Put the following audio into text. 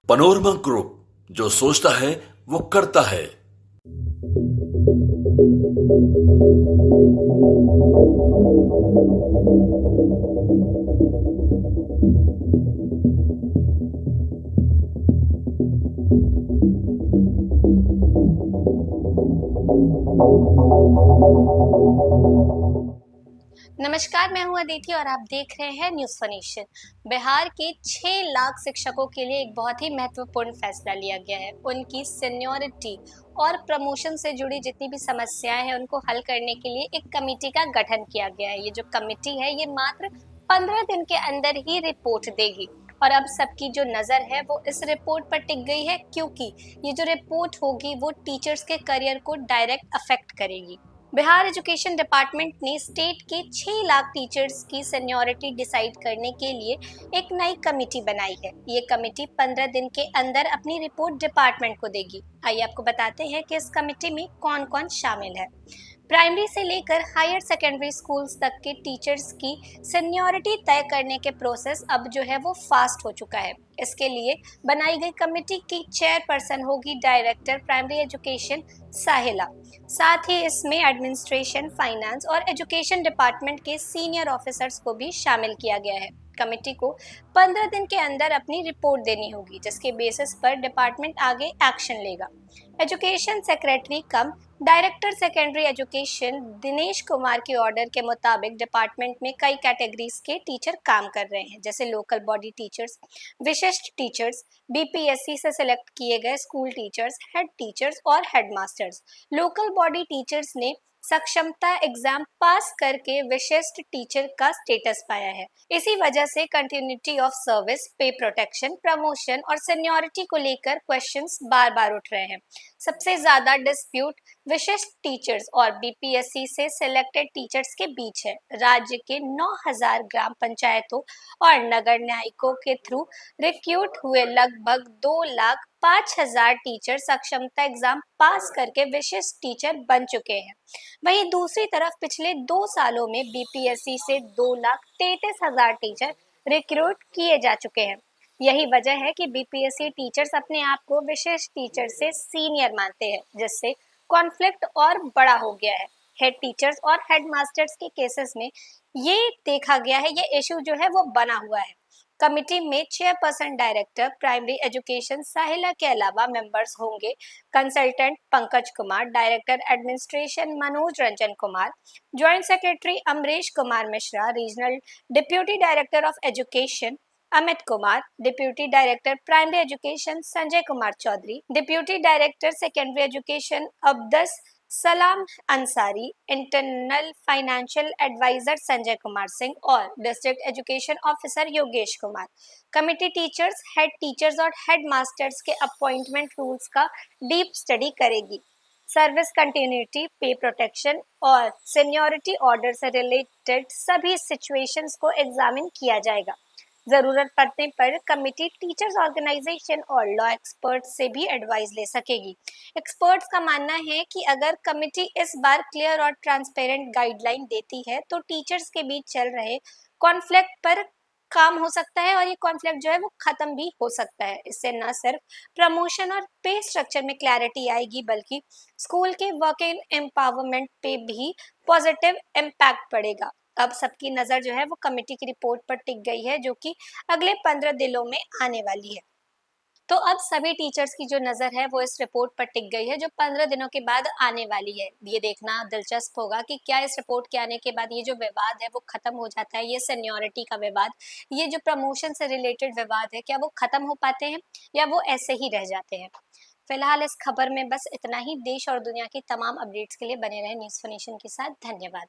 Panorama group, जो सोचता है वो करता है। नमस्कार, मैं हूं अदिति और आप देख रहे हैं न्यूज फनेशन। बिहार के 6 लाख शिक्षकों के लिए एक बहुत ही महत्वपूर्ण फैसला लिया गया है। उनकी सीनियरिटी और प्रमोशन से जुड़ी जितनी भी समस्याएं हैं उनको हल करने के लिए एक कमेटी का गठन किया गया है। ये जो कमेटी है ये मात्र 15 दिन के अंदर ही रिपोर्ट देगी और अब सबकी जो नजर है वो इस रिपोर्ट पर टिक गई है, क्योंकि ये जो रिपोर्ट होगी वो टीचर्स के करियर को डायरेक्ट अफेक्ट करेगी। बिहार एजुकेशन डिपार्टमेंट ने स्टेट के 6 लाख टीचर्स की सीनियरिटी डिसाइड करने के लिए एक नई कमेटी बनाई है। ये कमेटी 15 दिन के अंदर अपनी रिपोर्ट डिपार्टमेंट को देगी। आइए आपको बताते हैं कि इस कमेटी में कौन कौन शामिल है। प्राइमरी से लेकर हायर सेकेंडरी स्कूल्स तक के टीचर्स की सीनियरिटी तय करने के प्रोसेस अब जो है वो फास्ट हो चुका है। इसके लिए बनाई गई कमेटी की चेयरपर्सन होगी डायरेक्टर प्राइमरी एजुकेशन साहिला। साथ ही इसमें एडमिनिस्ट्रेशन, फाइनेंस और एजुकेशन डिपार्टमेंट के सीनियर ऑफिसर्स को भी शामिल किया गया है। कमेटी को 15 दिन के अंदर अपनी रिपोर्ट देनी होगी, जिसके बेसिस पर डिपार्टमेंट आगे एक्शन लेगा। Education secretary cum director secondary education Dinesh Kumar के ऑर्डर के मुताबिक डिपार्टमेंट में कई कैटेगरीज के टीचर काम कर रहे हैं, जैसे लोकल बॉडी टीचर्स, विशिष्ट टीचर्स, बीपीएससी से सिलेक्ट किए गए स्कूल टीचर्स, हेड टीचर्स और हेडमास्टर्स। लोकल बॉडी टीचर्स ने सक्षमता एग्जाम पास करके विशिष्ट टीचर का स्टेटस पाया है। इसी वजह से कंटिन्यूटी ऑफ सर्विस, पे प्रोटेक्शन, प्रमोशन और सीनियरिटी को लेकर क्वेश्चंस बार बार उठ रहे हैं। सबसे ज्यादा डिस्प्यूट विशिष्ट टीचर्स और बीपीएससी से सिलेक्टेड टीचर्स के बीच है। राज्य के 9000 ग्राम पंचायतों और नगर न्यायिकों के थ्रू रिक्रूट हुए लगभग 2,05,000 टीचर सक्षमता एग्जाम पास करके विशिष्ट टीचर बन चुके हैं। वहीं दूसरी तरफ पिछले 2 सालों में बीपीएससी से 2,33,000 टीचर रिक्रूट किए जा चुके हैं। यही वजह है कि बीपीएससी टीचर्स अपने आप को विशेष टीचर से सीनियर मानते हैं, जिससे कॉन्फ्लिक्ट और बड़ा हो गया है। हेड टीचर्स और हेड मास्टर्स के केसेस में ये देखा गया है, ये इशू जो है वो बना हुआ है। कमिटी में chairperson director primary education Sahila के अलावा मेंबर्स होंगे consultant Pankaj Kumar, director administration Manoj Ranjan Kumar, joint secretary Amrish Kumar Mishra, regional deputy director of education Amit Kumar, deputy director primary education Sanjay Kumar Chaudhary, deputy director secondary education Abdus Salam Ansari, internal financial advisor Sanjay Kumar Singh और district education officer Yogesh Kumar. Committee teachers, head teachers और head masters के appointment rules का deep study करेगी। Service continuity, पे protection और seniority order से related सभी situations को एग्जामिन किया जाएगा। जरूरत पड़ने पर कमिटी टीचर्स ऑर्गेनाइजेशन और लॉ एक्सपर्ट्स से भी एडवाइस ले सकेगी। एक्सपर्ट्स का मानना है कि अगर कमिटी इस बार क्लियर और ट्रांसपेरेंट गाइडलाइन देती है तो टीचर्स के बीच चल रहे कॉन्फ्लिक्ट पर काम हो सकता है और ये कॉन्फ्लिक्ट जो है वो खत्म भी हो सकता है। इससे न सिर्फ प्रमोशन और पे स्ट्रक्चर में क्लैरिटी आएगी, बल्कि स्कूल के वर्किंग एम्पावरमेंट पे भी पॉजिटिव इम्पैक्ट पड़ेगा। अब सबकी नजर जो है वो कमेटी की रिपोर्ट पर टिक गई है, जो कि अगले 15 दिनों में आने वाली है। तो अब सभी टीचर्स की जो नजर है वो इस रिपोर्ट पर टिक गई है, जो 15 दिनों के बाद आने वाली है। ये देखना दिलचस्प होगा कि क्या इस रिपोर्ट के आने के बाद ये जो विवाद है वो खत्म हो जाता है, ये सीनियरिटी का विवाद, ये जो प्रमोशन से रिलेटेड विवाद है, क्या वो खत्म हो पाते हैं या वो ऐसे ही रह जाते हैं। फिलहाल इस खबर में बस इतना ही। देश और दुनिया की तमाम अपडेट्स के लिए बने रहे न्यूज फनेशन के साथ। धन्यवाद।